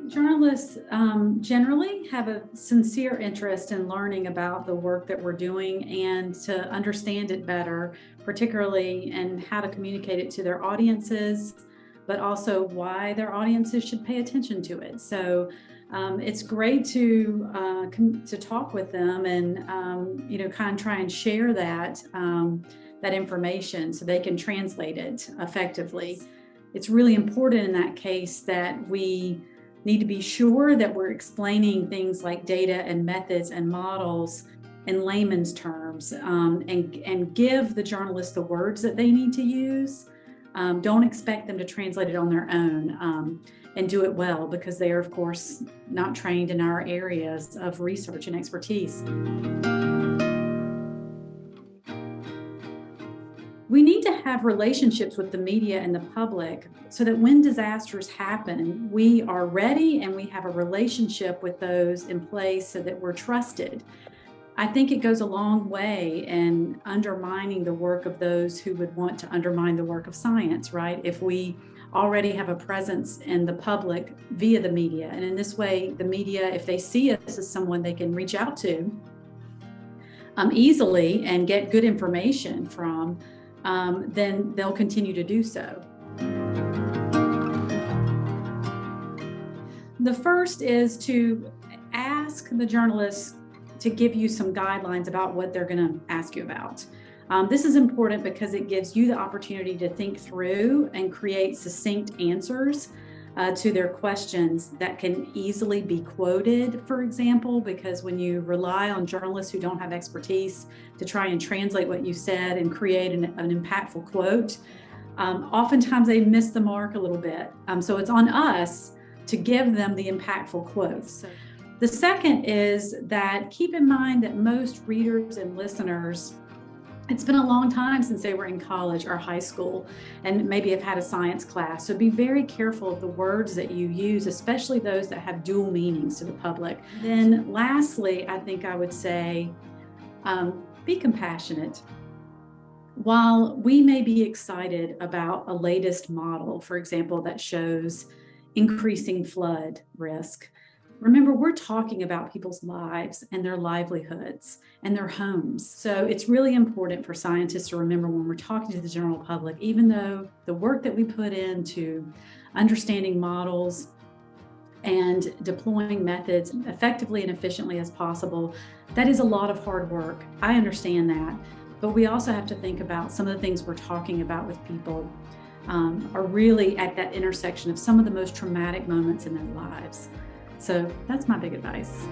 Journalists generally have a sincere interest in learning about the work that we're doing and to understand it better, particularly in how to communicate it to their audiences, but also why their audiences should pay attention to it. So it's great to talk with them and kind of try and share that information so they can translate it effectively. It's really important in that case that we need to be sure that we're explaining things like data and methods and models in layman's terms, and give the journalists the words that they need to use. Don't expect them to translate it on their own and do it well, because they are, of course, not trained in our areas of research and expertise. We need to have relationships with the media and the public so that when disasters happen, we are ready and we have a relationship with those in place so that we're trusted. I think it goes a long way in undermining the work of those who would want to undermine the work of science, right? If we already have a presence in the public via the media, and in this way, the media, if they see us as someone they can reach out to easily and get good information from, then they'll continue to do so. The first is to ask the journalists to give you some guidelines about what they're going to ask you about. This is important because it gives you the opportunity to think through and create succinct answers to their questions that can easily be quoted, for example, because when you rely on journalists who don't have expertise to try and translate what you said and create an impactful quote, oftentimes they miss the mark a little bit. So it's on us to give them the impactful quotes. The second is that keep in mind that most readers and listeners, it's been a long time since they were in college or high school and maybe have had a science class. So be very careful of the words that you use, especially those that have dual meanings to the public. Then lastly, I think I would say, be compassionate. While we may be excited about a latest model, for example, that shows increasing flood risk, remember, we're talking about people's lives and their livelihoods and their homes. So it's really important for scientists to remember when we're talking to the general public, even though the work that we put into understanding models and deploying methods effectively and efficiently as possible, that is a lot of hard work. I understand that. But we also have to think about some of the things we're talking about with people are really at that intersection of some of the most traumatic moments in their lives. So that's my big advice.